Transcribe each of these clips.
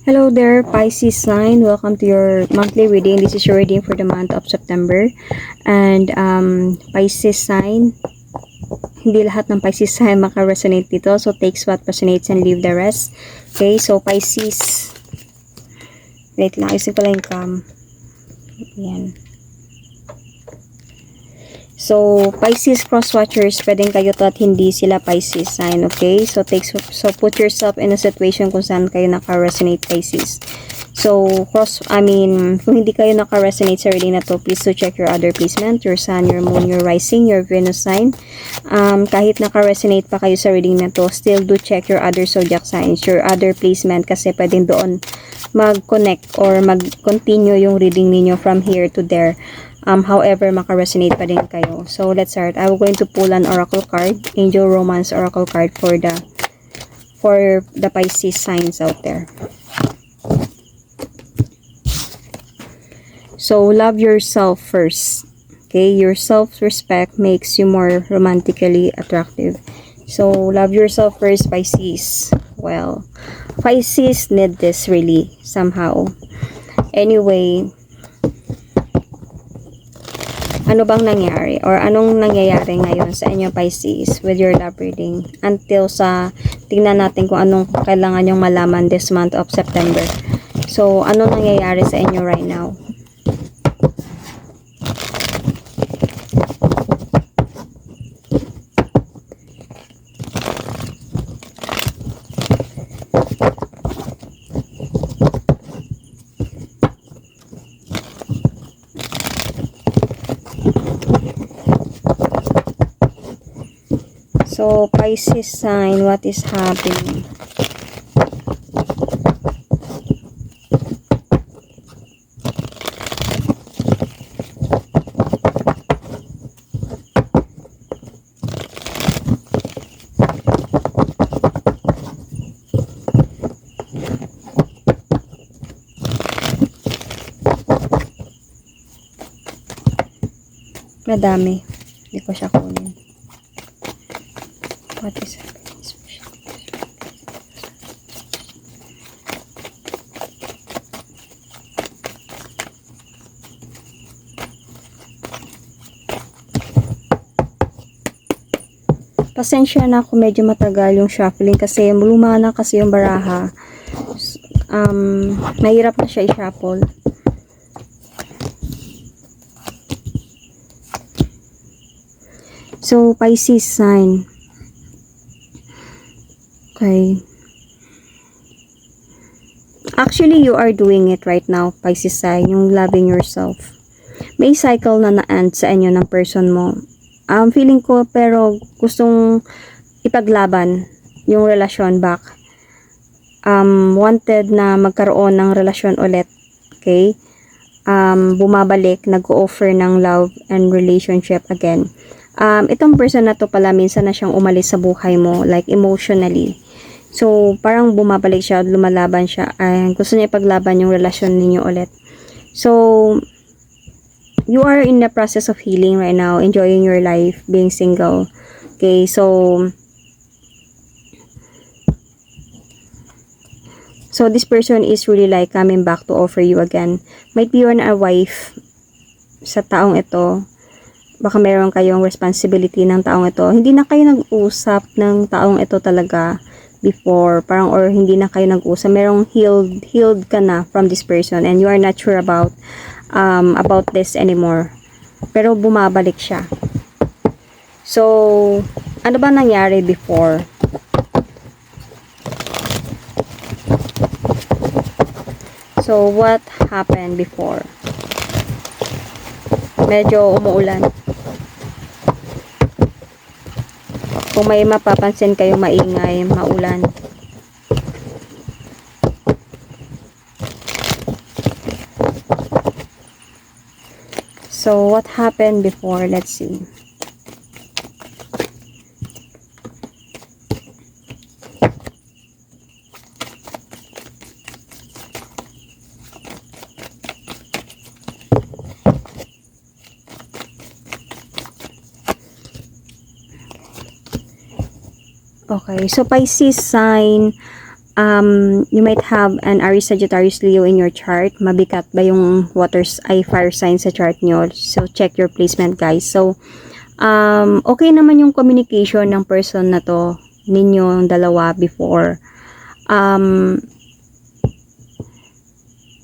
Hello there, Pisces sign. Welcome to your monthly reading. This is your reading for the month of September. And Pisces sign, hindi lahat ng Pisces sign maka-resonate dito. So, takes what resonates and leave the rest. Okay, so Pisces. Wait lang, ayusin ko lang yung cam. Ayan. So, Pisces cross-watchers, pwedeng kayo to at hindi sila Pisces sign, okay? So, put yourself in a situation kung saan kayo naka-resonate Pisces. So, kung hindi kayo naka-resonate sa reading na to, please to check your other placement, your sun, your moon, your rising, your Venus sign. Kahit naka-resonate pa kayo sa reading na to, still do check your other zodiac signs, your other placement, kasi pwedeng doon mag-connect or mag-continue yung reading ninyo from here to there. However, maka-resonate pa din kayo. So, let's start. I'm going to pull an oracle card, Angel Romance oracle card for the Pisces signs out there. So, love yourself first. Okay, your self-respect makes you more romantically attractive. So, love yourself first, Pisces. Well, Pisces need this really somehow. Anyway, ano bang nangyari or anong nangyayari ngayon sa inyo, Pisces, with your love reading until sa tingnan natin kung anong kailangan yung malaman this month of September. So, ano nangyayari sa inyo right now? So, Pisces sign, what is happening? Madami. Hindi ko siya kunin. What is happening? Pasensya na kung medyo matagal yung shuffling kasi luma na kasi yung baraha. Mahirap na siya i-shuffle. So, Pisces sign. Okay. Actually, you are doing it right now, Pisces sign, yung loving yourself. May cycle na na-end sa inyo ng person mo. Feeling ko, pero gustong ipaglaban yung relasyon back. Wanted na magkaroon ng relasyon ulit. Okay? Bumabalik, nag-offer ng love and relationship again. Itong person na to pala, minsan na siyang umalis sa buhay mo, like emotionally. So, parang bumabalik siya, lumalaban siya, gusto niya ipaglaban yung relasyon ninyo ulit. So, you are in the process of healing right now, enjoying your life, being single. Okay, so this person is really like coming back to offer you again. Might be you're a wife sa taong ito. Baka meron kayong responsibility ng taong ito. Hindi na kayo nag-usap ng taong ito talaga before, parang, or hindi na kayo nag-usap. Merong healed ka na from this person and you are not sure about this anymore. Pero bumabalik siya. So, ano ba nangyari before? So, what happened before? Medyo umuulan. Kung may mapapansin kayo maingay, maulan. So, what happened before? Let's see. Okay, so Pisces sign, You might have an Aries, Sagittarius, Leo in your chart. Mabigat ba yung fire sign sa chart nyo? So, check your placement, guys. So, okay naman yung communication ng person na to, ninyong dalawa before.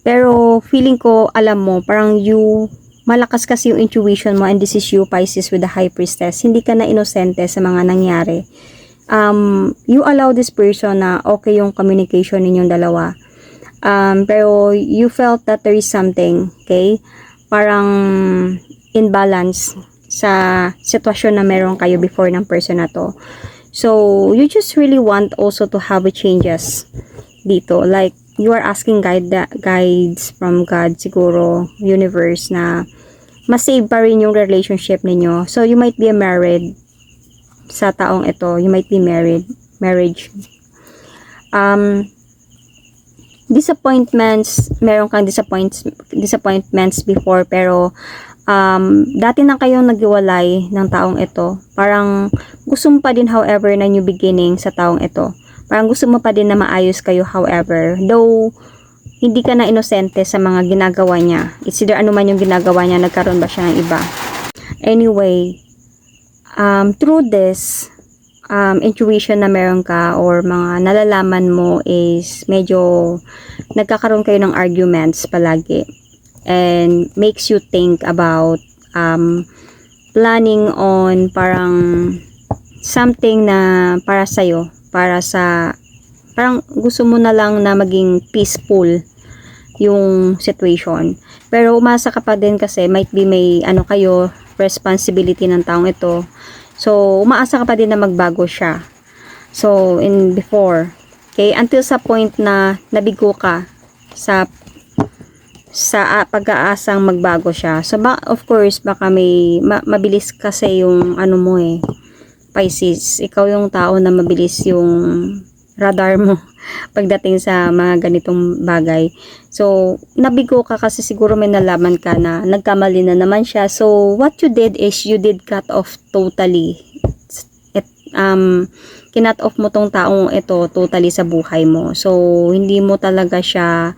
Pero, feeling ko, alam mo, parang malakas kasi yung intuition mo, and this is you, Pisces, with the High Priestess. Hindi ka na inosente sa mga nangyari. You allow this person na okay yung communication ninyong dalawa. Pero you felt that there is something, okay? Parang imbalance sa sitwasyon na meron kayo before ng person na to. So, you just really want also to have a changes dito. Like, you are asking guides from God, siguro, universe, na masave pa rin yung relationship ninyo. So, you might be married sa taong ito. You might be marriage. Disappointments, meron kang disappointments before, pero dati na kayong naghiwalay ng taong ito. Parang gusto mo pa din, however, na new beginning sa taong ito. Parang gusto mo pa din na maayos kayo, however. Though, hindi ka na inosente sa mga ginagawa niya. It's either ano man yung ginagawa niya, nagkaroon ba siya ng iba. Anyway, through this intuition na meron ka or mga nalalaman mo is medyo nagkakaroon kayo ng arguments palagi, and makes you think about planning on parang something na para sa'yo, parang gusto mo na lang na maging peaceful yung situation. Pero umasa ka pa din kasi might be may kayo responsibility ng taong ito. So, umaasa ka pa din na magbago siya. So, in before. Okay? Until sa point na nabigo ka sa pag-aasang magbago siya. So, of course, baka may mabilis kasi yung mo Pisces. Ikaw yung tao na mabilis yung radar mo pagdating sa mga ganitong bagay. So, nabigo ka kasi siguro may nalaman ka na nagkamali na naman siya. So, what you did is you did cut off totally. Kinut off mo tong taong ito totally sa buhay mo. So, hindi mo talaga siya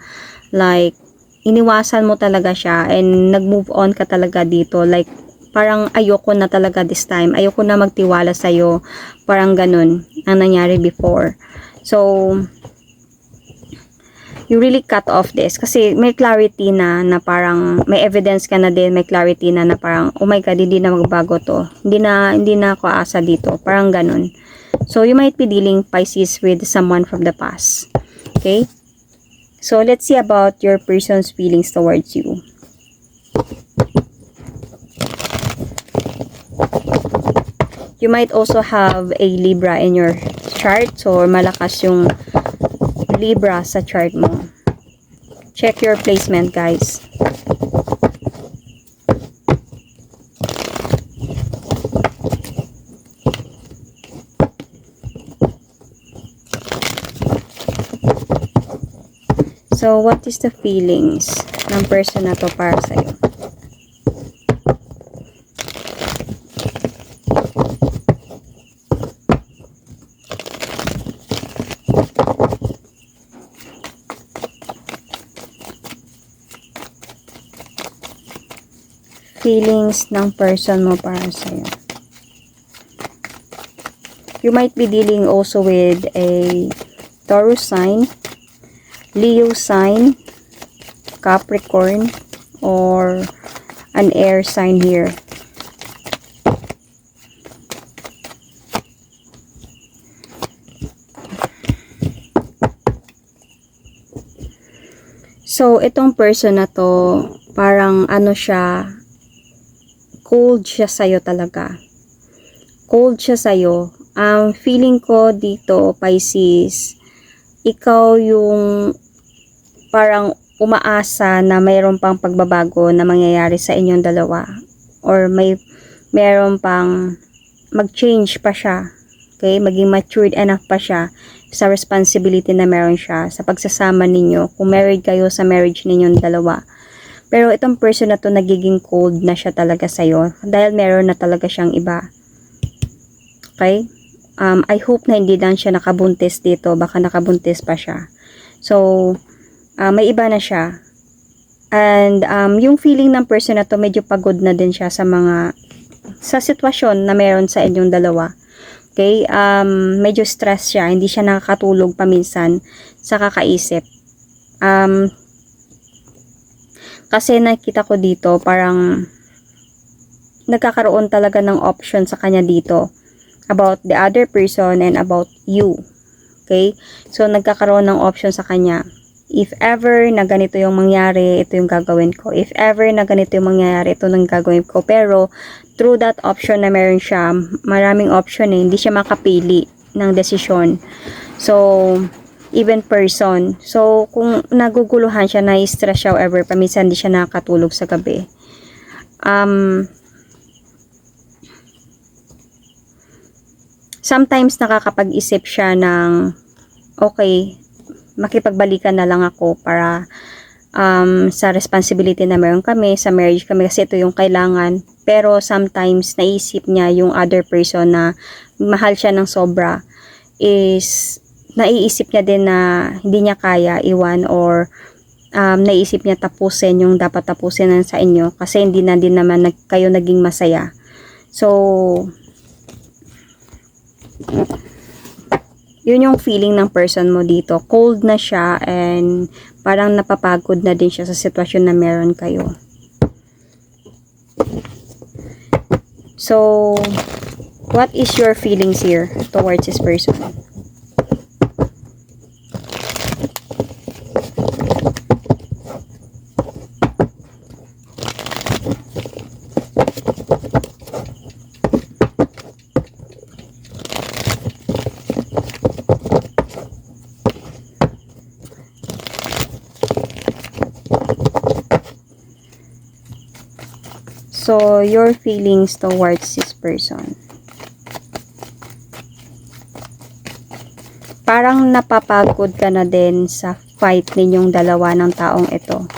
like, iniwasan mo talaga siya and nag-move on ka talaga dito. Like, parang ayoko na talaga this time. Ayoko na magtiwala sa'yo. Parang ganun ang nangyari before. So, you really cut off this kasi may clarity na parang may evidence ka na din, may clarity na parang oh my god, hindi na magbago to, hindi na ako aasa dito, parang ganun. So you might be dealing, Pisces, with someone from the past. Okay, so let's see about your person's feelings towards you. You might also have a Libra in your chart, so malakas yung Libra sa chart mo. Check your placement, guys. So, what is the feelings ng person na to para sa'yo? Feelings ng person mo para sa'yo. You might be dealing also with a Taurus sign, Leo sign, Capricorn, or an air sign here. So, itong person na to, parang siya, cold siya sa'yo talaga. Cold siya sa'yo. Feeling ko dito, Pisces, ikaw yung parang umaasa na mayroon pang pagbabago na mangyayari sa inyong dalawa. Or mayroon pang mag-change pa siya. Okay? Maging matured enough pa siya sa responsibility na meron siya sa pagsasama ninyo. Kung married kayo sa marriage ninyong dalawa. Pero itong person na to nagiging cold na siya talaga sa'yo dahil meron na talaga siyang iba. Okay? I hope na hindi lang siya nakabuntis dito, baka nakabuntis pa siya. So, may iba na siya. And yung feeling ng person na to, medyo pagod na din siya sa sitwasyon na meron sa inyong dalawa. Okay? Medyo stress siya, hindi siya nakakatulog paminsan sa kakaisip. Kasi nakita ko dito, parang nagkakaroon talaga ng option sa kanya dito about the other person and about you. Okay? So, nagkakaroon ng option sa kanya. If ever na ganito yung mangyari, ito yung gagawin ko. If ever na ganito yung mangyayari, ito yung gagawin ko. Pero, through that option na meron siya, maraming option hindi siya makapili ng desisyon. So, even person. So, kung naguguluhan siya, na-stress siya, however, paminsan hindi siya nakakatulog sa gabi. Sometimes nakakapag-isip siya ng, okay, makipagbalikan na lang ako para sa responsibility na meron kami, sa marriage kami, kasi ito yung kailangan. Pero sometimes naisip niya yung other person na mahal siya ng sobra, is naiisip niya din na hindi niya kaya iwan, or naisip niya tapusin yung dapat tapusin na sa inyo kasi hindi na din naman kayo naging masaya. So, yun yung feeling ng person mo dito. Cold na siya and parang napapagod na din siya sa sitwasyon na meron kayo. So, what is your feelings here towards this person? So, your feelings towards this person. Parang napapagod ka na din sa fight ninyong dalawa ng taong ito.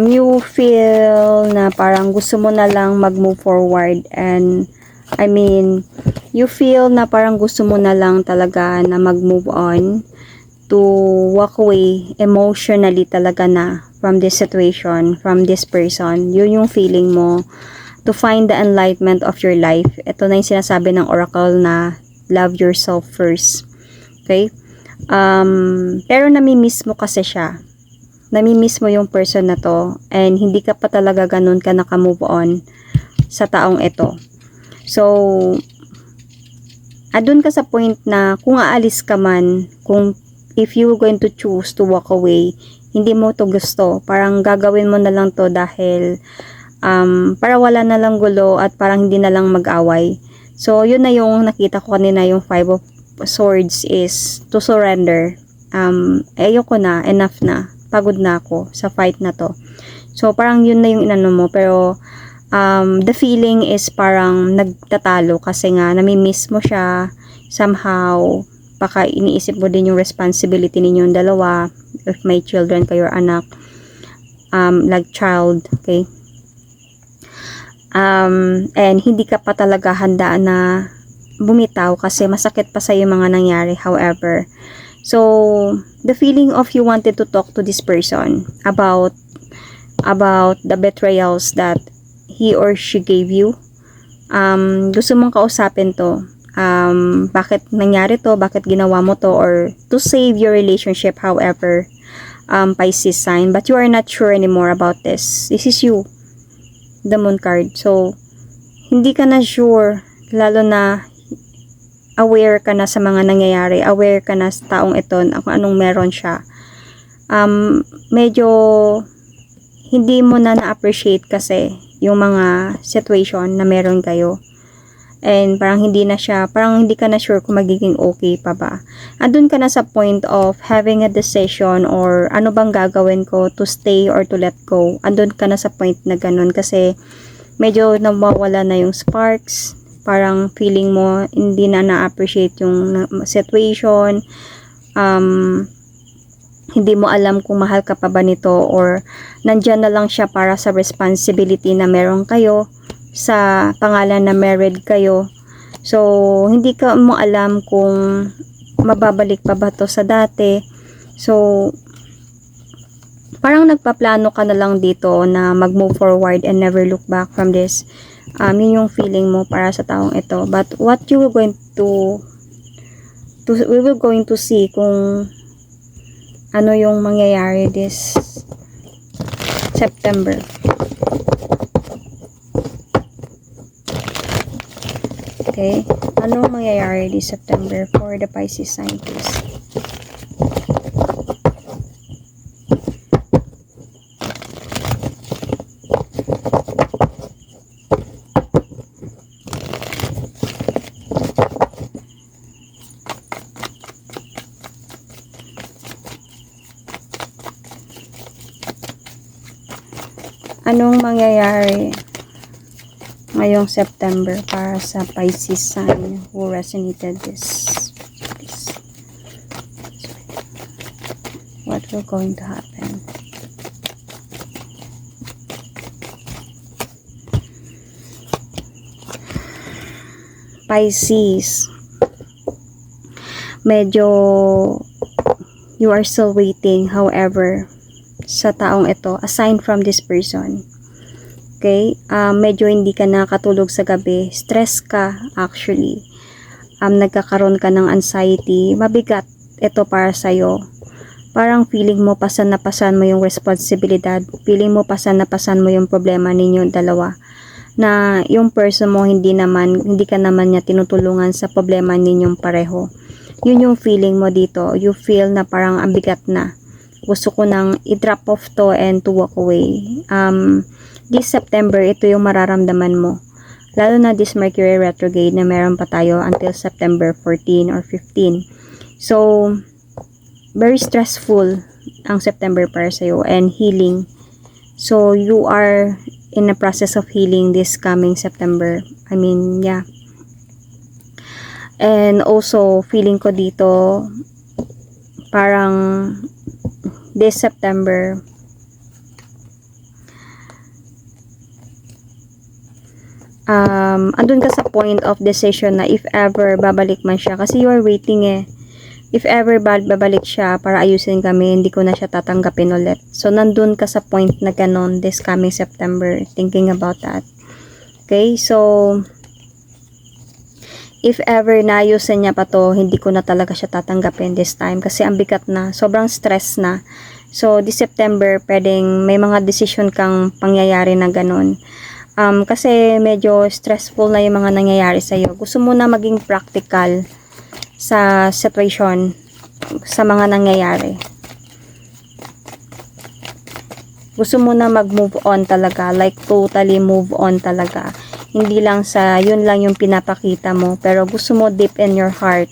You feel na parang gusto mo na lang mag-move forward, and I mean, you feel na parang gusto mo na lang talaga na mag-move on, to walk away emotionally talaga na from this situation, from this person. Yun yung feeling mo, to find the enlightenment of your life. Ito na yung sinasabi ng oracle na love yourself first. Okay? Pero nami-miss mo kasi siya. Nami-miss mo yung person na to, and hindi ka pa talaga ganun ka naka-move on sa taong ito. So, adun ka sa point na kung aalis ka man, if you going to choose to walk away, hindi mo to gusto. Parang gagawin mo na lang to dahil para wala na lang gulo at parang hindi na lang mag-away. So, yun na yung nakita ko kanina, yung 5 of Swords is to surrender. Ayoko na, enough na. Pagod na ako sa fight na to. So, parang yun na yung inano mo. Pero, the feeling is parang nagtatalo kasi nga, nami-miss mo siya. Somehow, baka iniisip mo din yung responsibility ninyong dalawa. If may children kayo or anak. Like child. Okay? And hindi ka pa talaga handa na bumitaw kasi masakit pa sa yung mga nangyari. However, so, the feeling of you wanted to talk to this person about the betrayals that he or she gave you. Gusto mong kausapin to. Bakit nangyari to? Bakit ginawa mo to? Or to save your relationship, however, Pisces sign. But you are not sure anymore about this. This is you. The Moon card. So, hindi ka na sure. Lalo na aware ka na sa mga nangyayari, aware ka na sa taong ito, kung anong meron siya. Medyo hindi mo na na-appreciate kasi yung mga situation na meron kayo. And parang hindi ka na sure kung magiging okay pa ba. Andun ka na sa point of having a decision or ano bang gagawin ko, to stay or to let go. Andun ka na sa point na ganun kasi medyo nawawala na yung sparks. parang feeling mo hindi na na-appreciate yung situation, hindi mo alam kung mahal ka pa ba nito or nandyan na lang siya para sa responsibility na meron kayo, sa pangalan na married kayo. So, hindi ka mo alam kung mababalik pa ba to sa dati. So, parang nagpaplano ka na lang dito na mag-move forward and never look back from this. Yun yung feeling mo para sa taong ito. But what you were going we will going to see kung ano yung mangyayari this September. Okay, anong mangyayari this September for the Pisces sign, please? Anong mangyayari ngayong September para sa Pisces sign who resonated this? Please. What will going to happen? Pisces, medyo you are still waiting, however, sa taong ito, aside from this person. Okay? Medyo hindi ka nakatulog sa gabi. Stress ka, actually. Nagkakaroon ka ng anxiety. Mabigat ito para sa'yo. Parang feeling mo pasan na pasan mo yung responsibilidad. Feeling mo pasan na pasan mo yung problema ninyo dalawa. Na yung person mo hindi ka naman niya tinutulungan sa problema ninyong pareho. Yun yung feeling mo dito. You feel na parang ang bigat na. Gusto ko nang i-drop off to and to walk away. This September, ito yung mararamdaman mo. Lalo na this Mercury retrograde na meron pa tayo until September 14 or 15. So, very stressful ang September para sa'yo and healing. So, you are in the process of healing this coming September. I mean, yeah. And also, feeling ko dito, parang this September, andun ka sa point of decision na if ever babalik man siya, kasi you are waiting if ever babalik siya para ayusin kami, hindi ko na siya tatanggapin ulit. So nandun ka sa point na ganon this coming September, thinking about that. Okay, so if ever naayusin niya pa to, hindi ko na talaga siya tatanggapin this time kasi ang bigat na, sobrang stress na. So this September, pwedeng may mga decision kang pangyayari na ganon. Kasi medyo stressful na yung mga nangyayari sa'yo. Gusto mo na maging practical sa situation, sa mga nangyayari. Gusto mo na mag-move on talaga, like totally move on talaga. Hindi lang sa, yun lang yung pinapakita mo, pero gusto mo deep in your heart,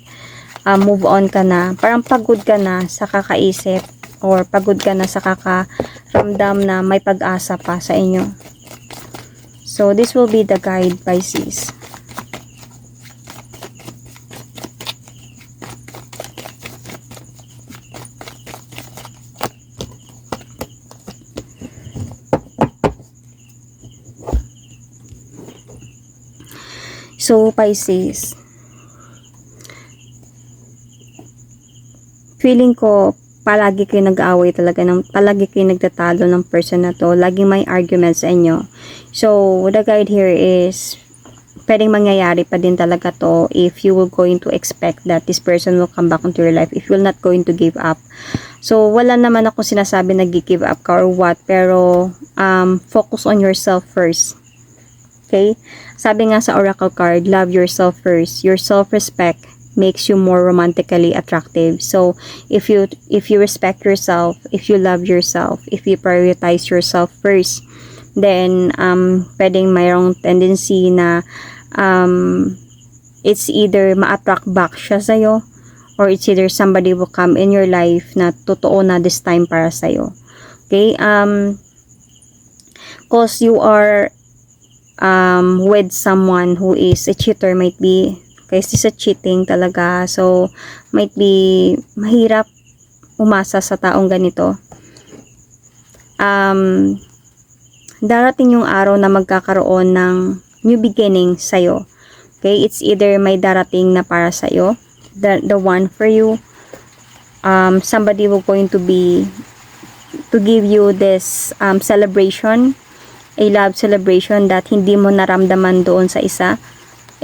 move on ka na. Parang pagod ka na sa kakaisip, or pagod ka na sa kakaramdam na may pag-asa pa sa inyo. So, this will be the guide, Pisces. So, Pisces, feeling ko, palagi kayo nag-aaway talaga, palagi kayo nagtatalo ng person na to, laging may argument sa inyo. So, the guide here is, pwedeng mangyayari pa din talaga to if you will going to expect that this person will come back into your life, if you're not going to give up. So, wala naman akong sinasabi na give up ka or what, pero focus on yourself first. Okay? Sabi nga sa oracle card, love yourself first. Your self-respect makes you more romantically attractive. So, if you respect yourself, if you love yourself, if you prioritize yourself first, then pwedeng mayroong tendency na it's either ma-attract back siya sa'yo, or it's either somebody will come in your life na totoo na this time para sa'yo. Okay? Cause you are with someone who is a cheater, might be kasi sa cheating talaga. So might be mahirap umasa sa taong ganito. Darating yung araw na magkakaroon ng new beginning sa'yo. Okay, it's either may darating na para sa'yo, the one for you. Somebody will going to give you this celebration, a love celebration that hindi mo naramdaman doon sa isa.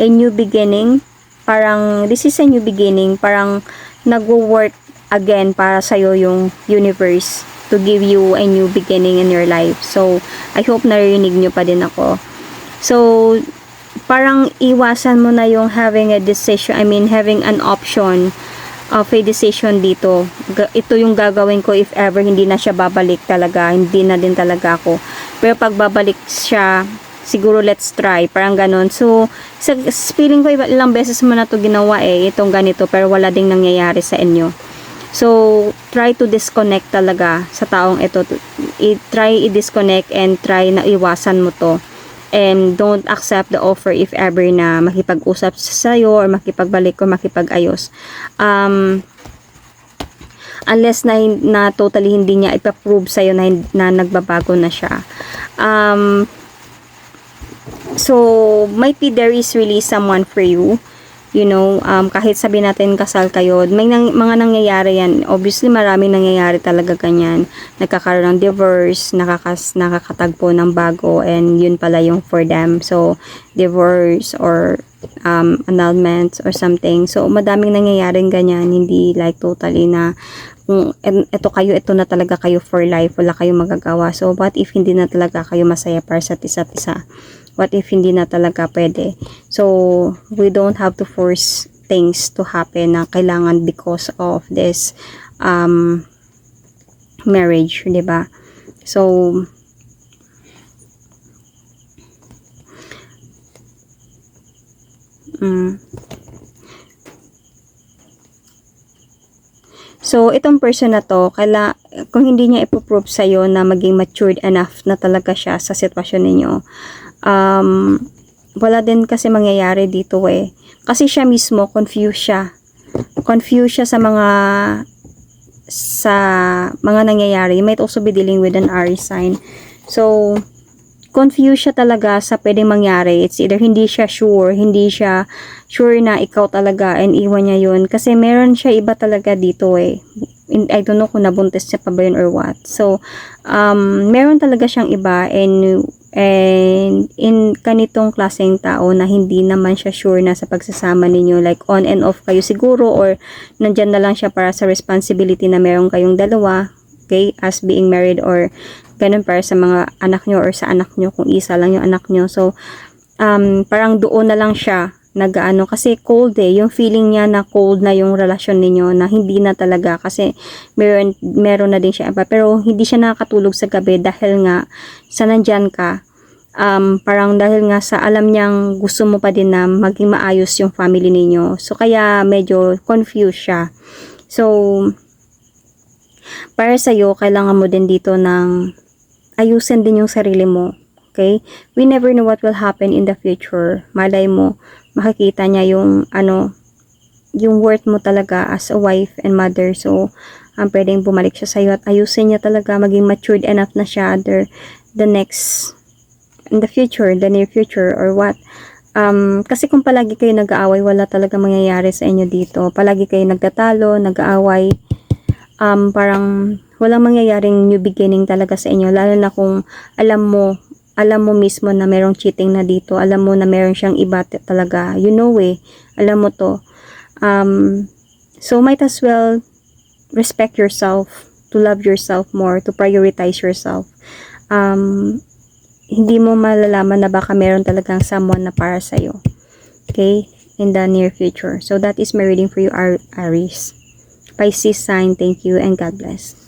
A new beginning, parang this is a new beginning, parang nagwo-work again para sa'yo yung universe to give you a new beginning in your life. So I hope narinig nyo pa din ako. So parang iwasan mo na yung having a decision, having an option of a decision dito. Ito yung gagawin ko if ever hindi na siya babalik talaga, hindi na din talaga ako. Pero pag babalik siya, siguro let's try, parang ganun. So feeling ko ilang beses mo na to ginawa itong ganito, pero wala ding nangyayari sa inyo. So try to disconnect talaga sa taong ito. Try i-disconnect and try na iwasan mo to. And don't accept the offer if ever na makipag-usap sa'yo or makipagbalik or makipag-ayos. Unless na totally hindi niya ipaprove sa'yo na nagbabago na siya. So, might be there is really someone for you. You know, kahit sabihin natin kasal kayo, may mga nangyayari yan. Obviously, maraming nangyayari talaga ganyan. Nagkakaroon ng divorce, nakakatagpo ng bago, and yun pala yung for them. So, divorce or annulment or something. So, madaming nangyayaring ganyan. Hindi like totally na kung ito na talaga kayo for life, wala kayong magagawa. So, what if hindi na talaga kayo masaya para sa isa't isa? What if hindi na talaga pwede? So, we don't have to force things to happen na kailangan because of this marriage, di ba? So, So, itong person na to, kung hindi niya ipoprove sa'yo na maging matured enough na talaga siya sa sitwasyon ninyo, wala din kasi mangyayari dito Kasi siya mismo, confused siya. Confused siya sa mga nangyayari. You might also be dealing with an Aries sign. So, confused siya talaga sa pwedeng mangyari. It's either hindi siya sure na ikaw talaga and iwan niya yun. Kasi meron siya iba talaga dito I don't know kung nabuntis siya pa ba yun or what. So, meron talaga siyang iba and in kanitong klaseng tao na hindi naman siya sure na sa pagsasama ninyo, like on and off kayo siguro, or nandyan na lang siya para sa responsibility na meron kayong dalawa, okay, as being married, or ganun para sa mga anak nyo or sa anak nyo kung isa lang yung anak nyo. So parang doon na lang siya nag-ano, kasi cold yung feeling niya na cold na yung relasyon ninyo, na hindi na talaga, kasi meron na din siya iba, pero hindi siya nakakatulog sa gabi dahil nga sa nandyan ka, parang dahil nga sa alam niyang gusto mo pa din na maging maayos yung family ninyo, so kaya medyo confused siya. So para sa'yo, kailangan mo din dito ng ayusin din yung sarili mo. Okay? We never know what will happen in the future. Malay mo, makikita niya yung yung worth mo talaga as a wife and mother. So, pwedeng bumalik siya sa'yo at ayusin niya talaga, maging matured enough na siya in the near future or what. Kasi kung palagi kayo nag-aaway, wala talaga mangyayari sa inyo dito. Palagi kayo nagtatalo, nag-aaway, parang walang mangyayaring new beginning talaga sa inyo, lalo na kung alam mo mismo na merong cheating na dito, alam mo na meron siyang iba talaga, alam mo to. So might as well respect yourself, to love yourself more, to prioritize yourself. Hindi mo malalaman na baka meron talagang someone na para sa'yo, okay, in the near future. So that is my reading for you, Aries. Pisces sign. Thank you and God bless.